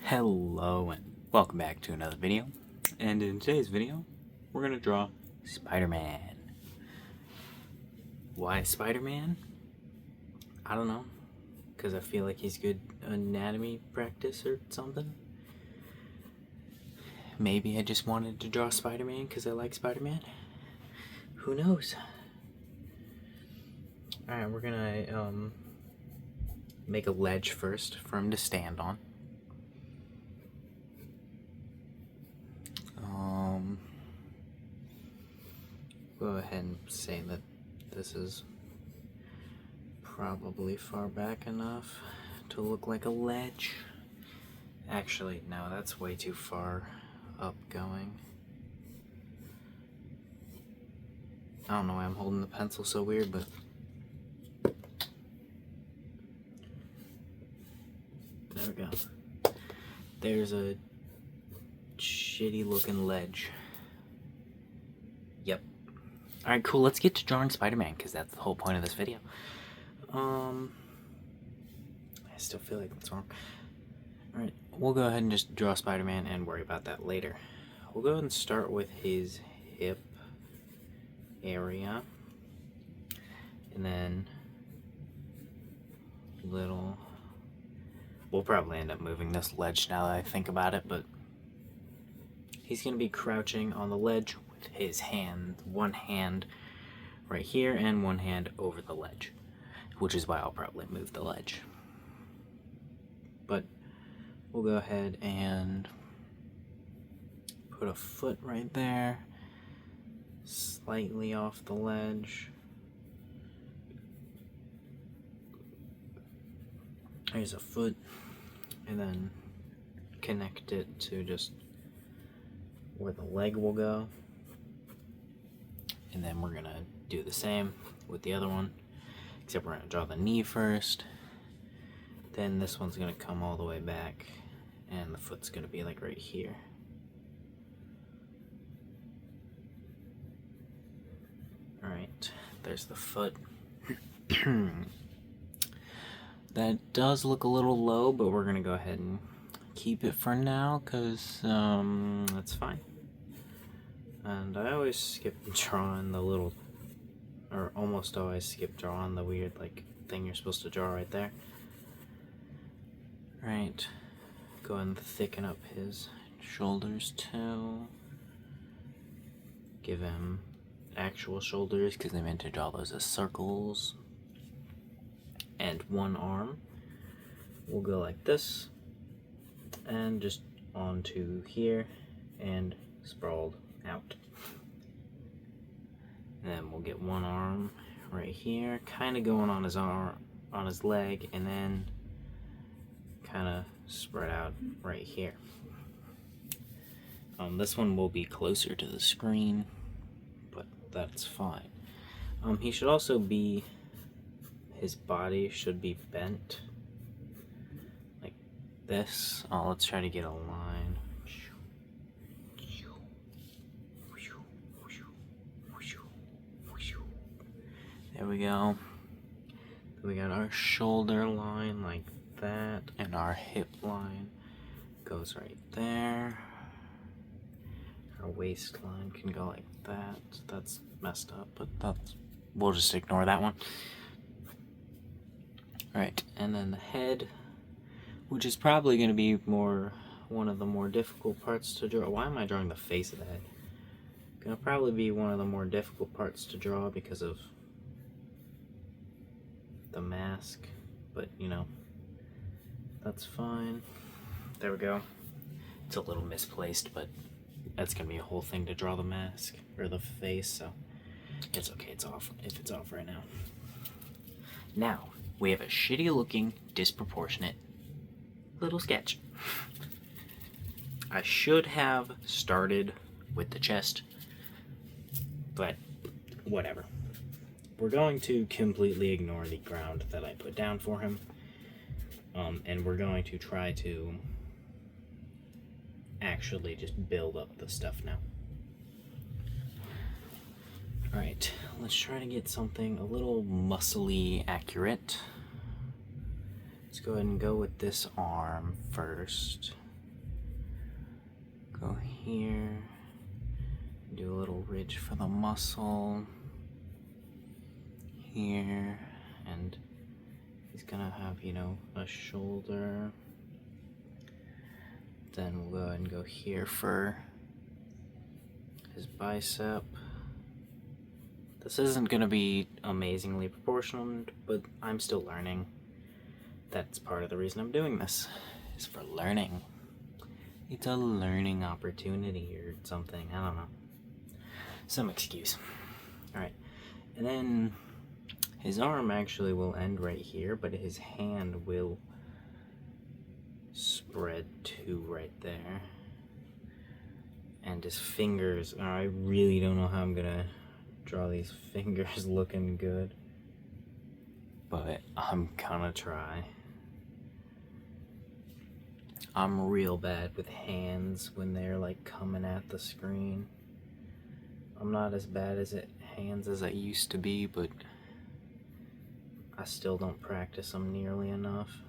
Hello and welcome back to another video, and in today's video we're going to draw Spider-Man. Why Spider-Man? I don't know, because I feel like he's good anatomy practice or something. Maybe I just wanted to draw Spider-Man because I like Spider-Man. Who knows? Alright, we're going to make a ledge first for him to stand on. Go ahead and say that this is probably far back enough to look like a ledge. Actually, no, that's way too far up going. I don't know why I'm holding the pencil so weird, but there we go. There's a shitty looking ledge. Yep. Alright, cool. Let's get to drawing Spider-Man, because that's the whole point of this video. I still feel like that's wrong. Alright, we'll go ahead and just draw Spider-Man and worry about that later. We'll go ahead and start with his hip area. And then little... We'll probably end up moving this ledge now that I think about it, but he's going to be crouching on the ledge with his hand, one hand right here and one hand over the ledge, which is why I'll probably move the ledge. But we'll go ahead and put a foot right there, slightly off the ledge. There's a foot, and then connect it to just where the leg will go. And then we're gonna do the same with the other one, except we're gonna draw the knee first. Then this one's gonna come all the way back, and the foot's gonna be like right here. Alright, there's the foot. That does look a little low, but we're gonna go ahead and keep it for now, because that's fine. And I always skip drawing the little, or almost always skip drawing the weird like thing you're supposed to draw right there. Right, go ahead and thicken up his shoulders too. Give him actual shoulders, because I meant to draw those as circles. And one arm will go like this, and just onto here and sprawled out. And then we'll get one arm right here, kind of going on his arm, on his leg, and then kind of spread out right here. This one will be closer to the screen, but that's fine. He should also be, his body should be bent like this. Oh, let's try to get a line. There we go. We got our shoulder line like that, and our hip line goes right there. Our waistline can go like that. That's messed up, but we'll just ignore that one. Alright, and then the head, which is probably going to be one of the more difficult parts to draw. Why am I drawing the face of the head? Gonna probably be one of the more difficult parts to draw because of the mask, but you know, that's fine. There we go. It's a little misplaced, but that's gonna be a whole thing to draw the mask or the face, so it's okay. It's off if it's off right now. Now we have a shitty looking, disproportionate little sketch. I should have started with the chest, but whatever. We're going to completely ignore the ground that I put down for him, and we're going to try to actually just build up the stuff now. Alright, let's try to get something a little muscly accurate. Let's go ahead and go with this arm first. Go here, do a little ridge for the muscle here, and he's gonna have, you know, a shoulder. Then we'll go ahead and go here for his bicep. This isn't gonna be amazingly proportioned, but I'm still learning. That's part of the reason I'm doing this, is for learning. It's a learning opportunity or something, I don't know. Some excuse. Alright, and then his arm actually will end right here, but his hand will spread to right there. And his fingers, I really don't know how I'm gonna draw these fingers looking good, but I'm gonna try. I'm real bad with hands when they're like coming at the screen. I'm not as bad at hands as I used to be, but I still don't practice them nearly enough.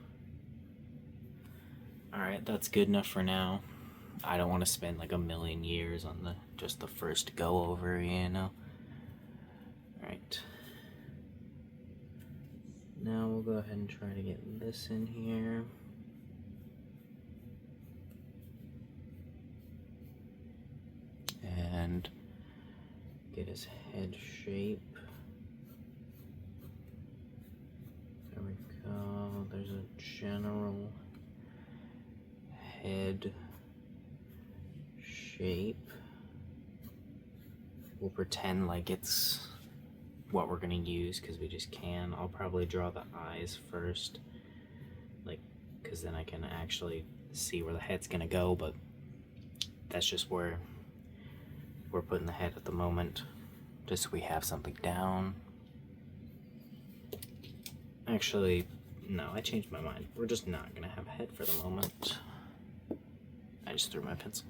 Alright, that's good enough for now. I don't want to spend like a million years on just the first go over, you know? Alright. Now we'll go ahead and try to get this in here. And get his head shape. There we go. There's a general head shape. We'll pretend like it's what we're gonna use because we just can. I'll probably draw the eyes first, like, because then I can actually see where the head's gonna go, but that's just where we're putting the head at the moment, just so we have something down. Actually, no, I changed my mind. We're just not gonna have a head for the moment. I just threw my pencil.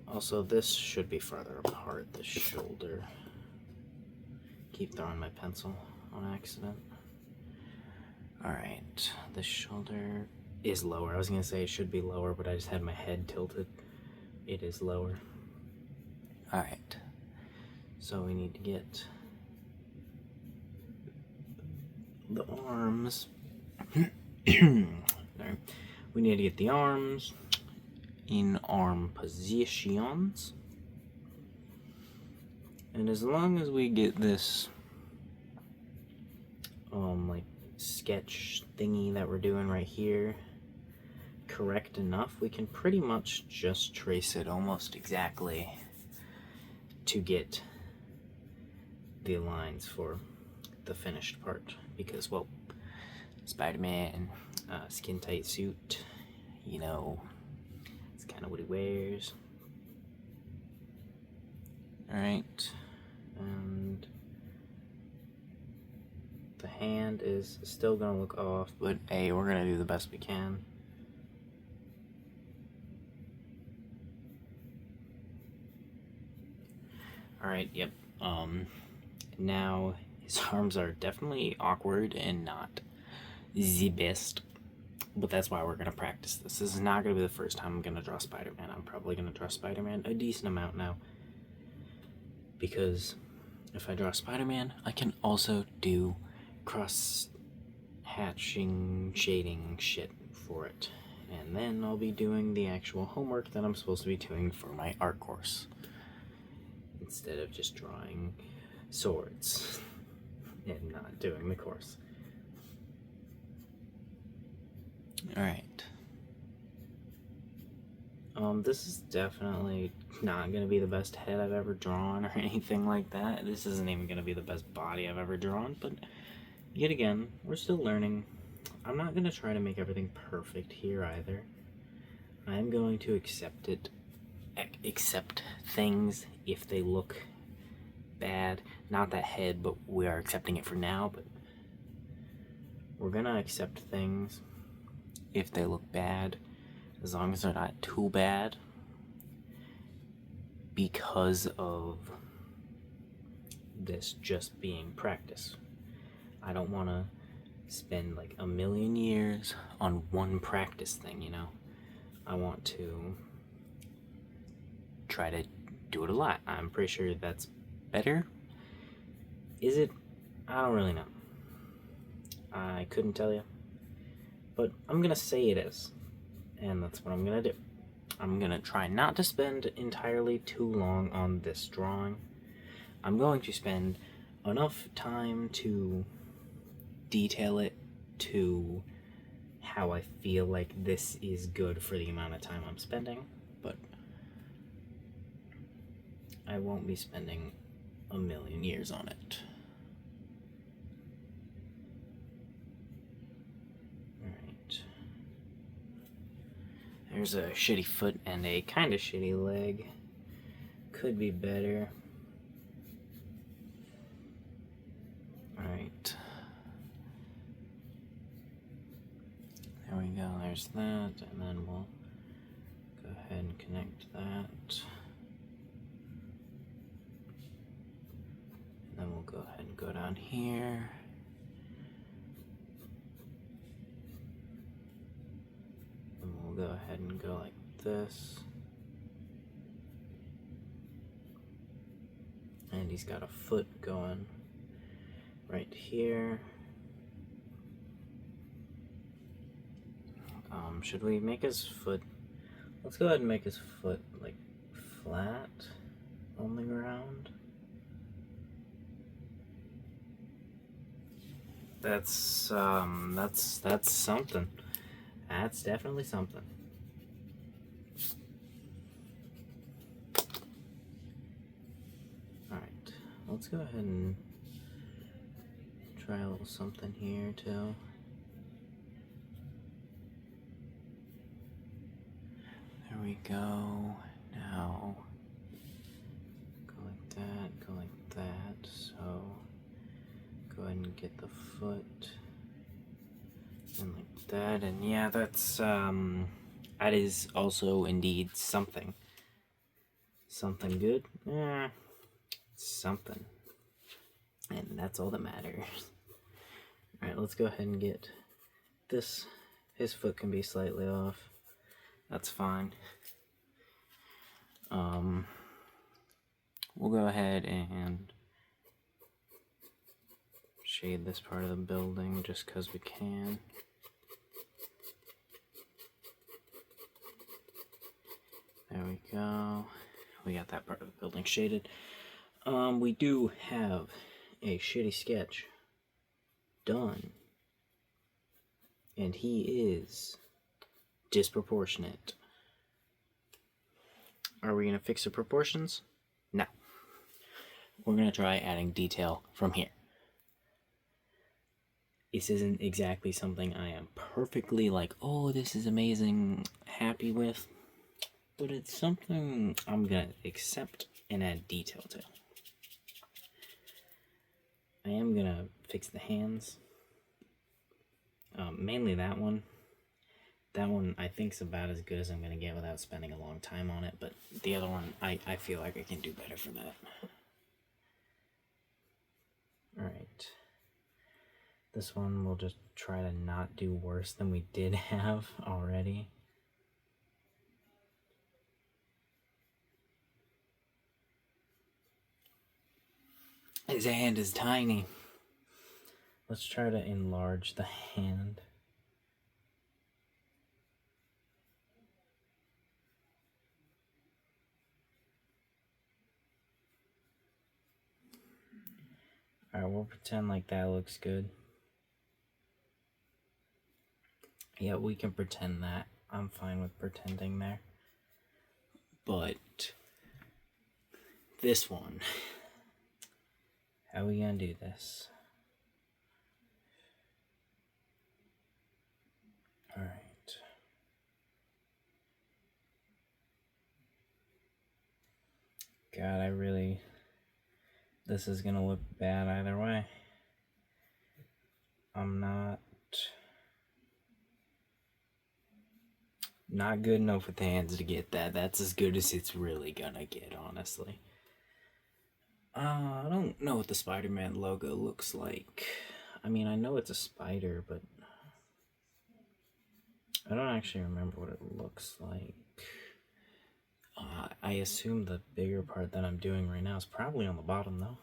Also, this should be farther apart, the shoulder. Keep throwing my pencil on accident. Alright, the shoulder is lower. I was gonna say it should be lower, but I just had my head tilted. It is lower. Alright, so we need to get the arms. There. We need to get the arms in arm positions. And as long as we get this like sketch thingy that we're doing right here correct enough, we can pretty much just trace it almost exactly to get the lines for the finished part, because, well, Spider-Man, skin tight suit, you know, it's kind of what he wears. Alright, and the hand is still gonna look off, but hey, we're gonna do the best we can. Alright, yep. Now his arms are definitely awkward and not the best, but that's why we're gonna practice this. This is not gonna be the first time I'm gonna draw Spider-Man. I'm probably gonna draw Spider-Man a decent amount now, because if I draw Spider-Man, I can also do cross-hatching shading shit for it, and then I'll be doing the actual homework that I'm supposed to be doing for my art course, instead of just drawing swords and not doing the course. Alright. This is definitely not gonna be the best head I've ever drawn or anything like that. This isn't even gonna be the best body I've ever drawn, but yet again, we're still learning. I'm not gonna try to make everything perfect here either. I'm going to accept things if they look bad. Not that head, but we are accepting it for now, but we're gonna accept things if they look bad, as long as they're not too bad, because of this just being practice. I don't want to spend like a million years on one practice thing, you know? I want to try to do it a lot. I'm pretty sure that's better. Is it? I don't really know. I couldn't tell you. But I'm gonna say it is. And that's what I'm gonna do. I'm gonna try not to spend entirely too long on this drawing. I'm going to spend enough time to detail it to how I feel like this is good for the amount of time I'm spending, but I won't be spending a million years on it. Alright. There's a shitty foot and a kind of shitty leg. Could be better. Alright. There we go, there's that, and then we'll go ahead and connect that. And then we'll go ahead and go down here. And we'll go ahead and go like this. And he's got a foot going right here. Should we make his foot? Let's go ahead and make his foot like flat on the ground. That's something. That's definitely something. Alright, let's go ahead and try a little something here too. There we go. Now, go like that, go like that. So, go ahead and get the foot. And like that, and yeah, that's, that is also indeed something. Something good? Yeah, something. And that's all that matters. Alright, let's go ahead and get this. His foot can be slightly off. That's fine. We'll go ahead and shade this part of the building just because we can. There we go. We got that part of the building shaded. We do have a shitty sketch done. And he is disproportionate. Are we going to fix the proportions? No. We're going to try adding detail from here. This isn't exactly something I am perfectly like, oh, this is amazing, happy with. But it's something I'm going to accept and add detail to. I am going to fix the hands. Mainly that one. That one I think is about as good as I'm going to get without spending a long time on it. But the other one, I feel like I can do better for that. Alright. This one we'll just try to not do worse than we did have already. His hand is tiny. Let's try to enlarge the hand. Alright, we'll pretend like that looks good. Yeah, we can pretend that. I'm fine with pretending there. But this one, how are we gonna do this? Alright. God, this is gonna look bad either way. I'm not good enough with the hands to get that. That's as good as it's really gonna get, honestly. I don't know what the Spider-Man logo looks like. I mean, I know it's a spider, but I don't actually remember what it looks like. I assume the bigger part that I'm doing right now is probably on the bottom, though.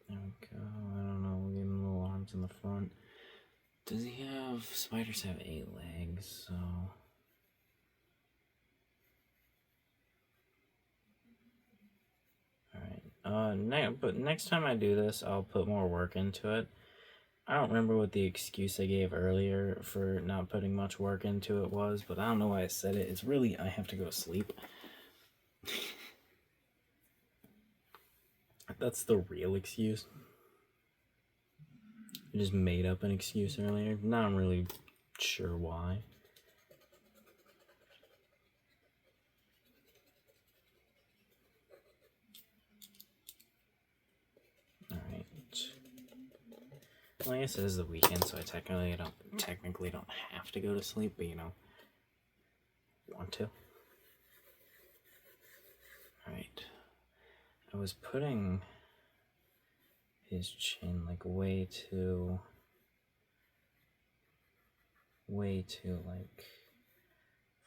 There we go. I don't know. We're getting little arms in the front. Does he have... Spiders have 8 legs, so... Alright. But next time I do this, I'll put more work into it. I don't remember what the excuse I gave earlier for not putting much work into it was, but I don't know why I said it. It's really, I have to go to sleep. That's the real excuse. I just made up an excuse earlier. Not really sure why. Alright. Well, I guess it is the weekend, so I technically don't have to go to sleep, but you know, want to. Alright. I was putting his chin like way too like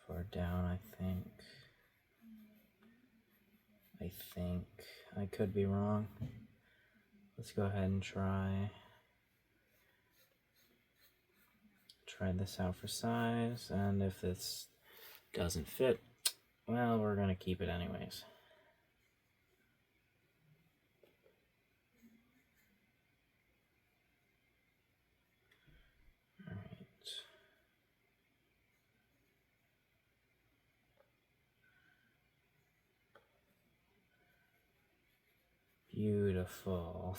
far down, I think. I could be wrong. Let's go ahead and try this out for size, and if this doesn't fit, well, we're gonna keep it anyways. Beautiful.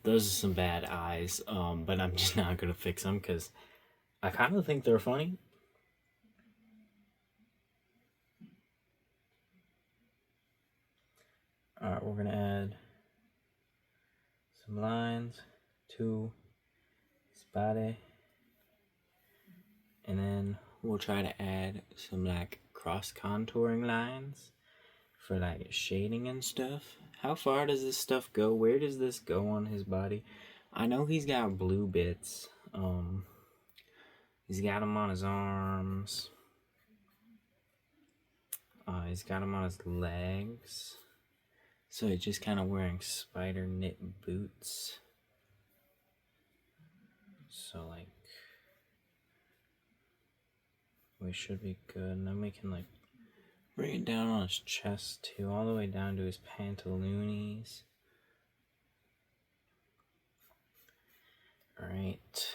Those are some bad eyes, but I'm just not gonna fix them because I kind of think they're funny. Alright, we're gonna add some lines to his body, and then we'll try to add some like cross contouring lines for like shading and stuff. How far does this stuff go? Where does this go on his body? I know he's got blue bits. He's got them on his arms. He's got them on his legs. So he's just kind of wearing spider knit boots. So like, we should be good. And then we can like bring it down on his chest too, all the way down to his pantaloonies. Alright,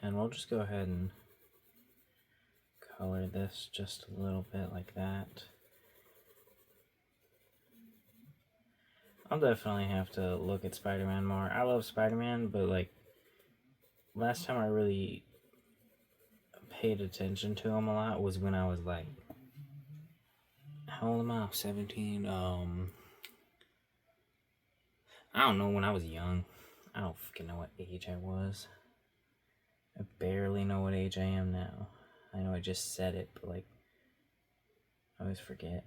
and we'll just go ahead and color this just a little bit like that. I'll definitely have to look at Spider-Man more. I love Spider-Man, but like, last time I really paid attention to him a lot was when I was like, how old am I? 17? I don't know, when I was young. I don't fucking know what age I was. I barely know what age I am now. I know I just said it, but like, I always forget.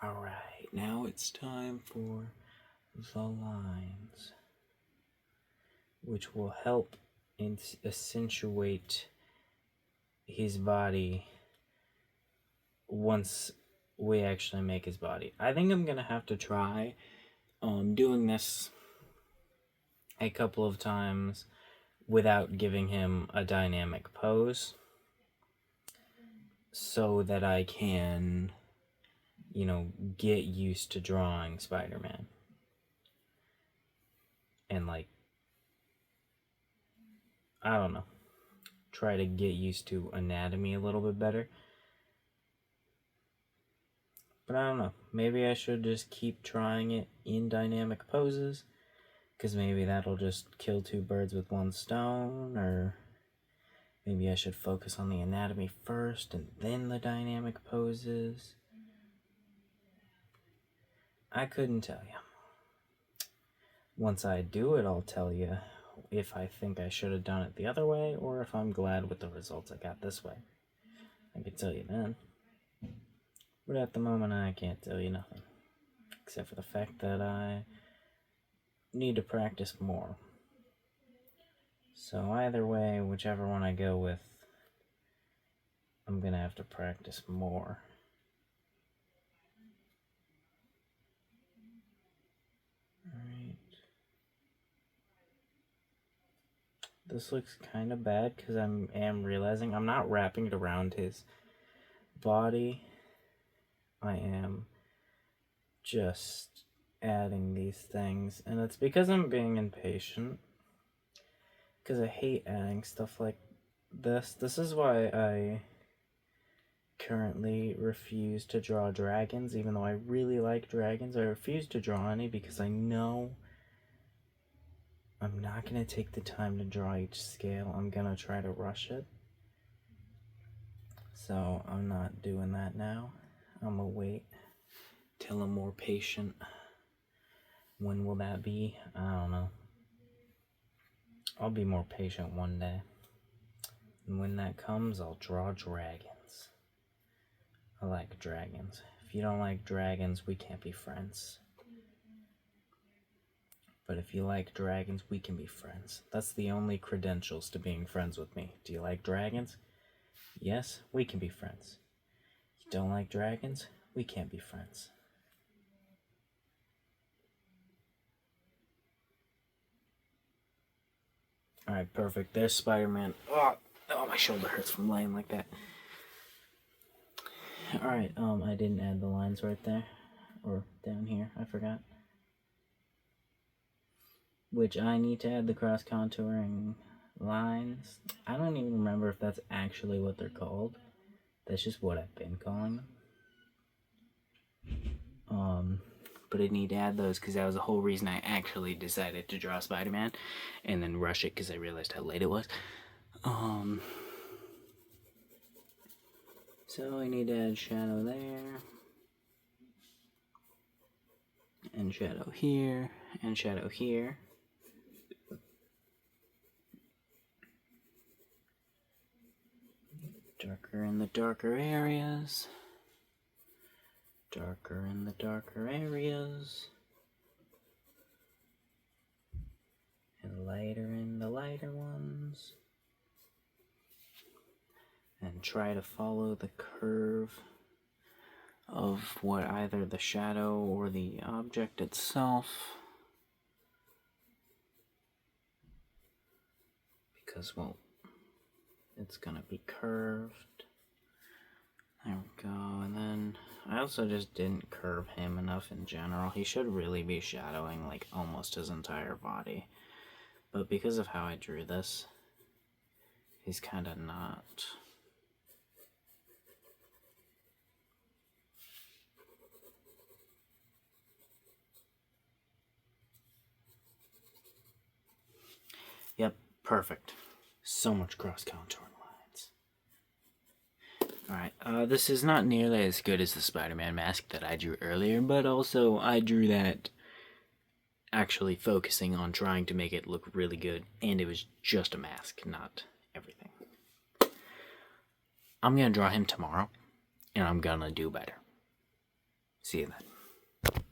Alright, now it's time for the lines, which will help accentuate his body once we actually make his body. I think I'm gonna have to try doing this a couple of times without giving him a dynamic pose, so that I can, you know, get used to drawing Spider-Man. And like, I don't know, try to get used to anatomy a little bit better. But I don't know, maybe I should just keep trying it in dynamic poses, because maybe that'll just kill 2 birds with 1 stone, or maybe I should focus on the anatomy first and then the dynamic poses. I couldn't tell you. Once I do it, I'll tell you if I think I should have done it the other way, or if I'm glad with the results I got this way. I can tell you then. But at the moment, I can't tell you nothing. Except for the fact that I need to practice more. So either way, whichever one I go with, I'm gonna have to practice more. Alright. This looks kind of bad because I am realizing I'm not wrapping it around his body. I am just adding these things, and it's because I'm being impatient, because I hate adding stuff like this. This is why I currently refuse to draw dragons, even though I really like dragons. I refuse to draw any because I know I'm not going to take the time to draw each scale. I'm going to try to rush it. So I'm not doing that now. I'm going to wait till I'm more patient. When will that be? I don't know. I'll be more patient one day. And when that comes, I'll draw dragons. I like dragons. If you don't like dragons, we can't be friends. But if you like dragons, we can be friends. That's the only credentials to being friends with me. Do you like dragons? Yes, we can be friends. You don't like dragons? We can't be friends. Alright, perfect. There's Spider-Man. Oh, my shoulder hurts from laying like that. Alright, I didn't add the lines right there. Or down here, I forgot. Which I need to add the cross-contouring lines. I don't even remember if that's actually what they're called. That's just what I've been calling them. But I need to add those because that was the whole reason I actually decided to draw Spider-Man and then rush it because I realized how late it was. So I need to add shadow there, and shadow here, and shadow here. Darker in the darker areas. Darker in the darker areas. And lighter in the lighter ones. And try to follow the curve of what either the shadow or the object itself. Because, well, it's gonna be curved. There we go, and then I also just didn't curve him enough in general. He should really be shadowing like almost his entire body. But because of how I drew this, he's kind of not. Yep, perfect. So much cross-contouring lines. Alright, this is not nearly as good as the Spider-Man mask that I drew earlier, but also I drew that actually focusing on trying to make it look really good, and it was just a mask, not everything. I'm gonna draw him tomorrow, and I'm gonna do better. See you then.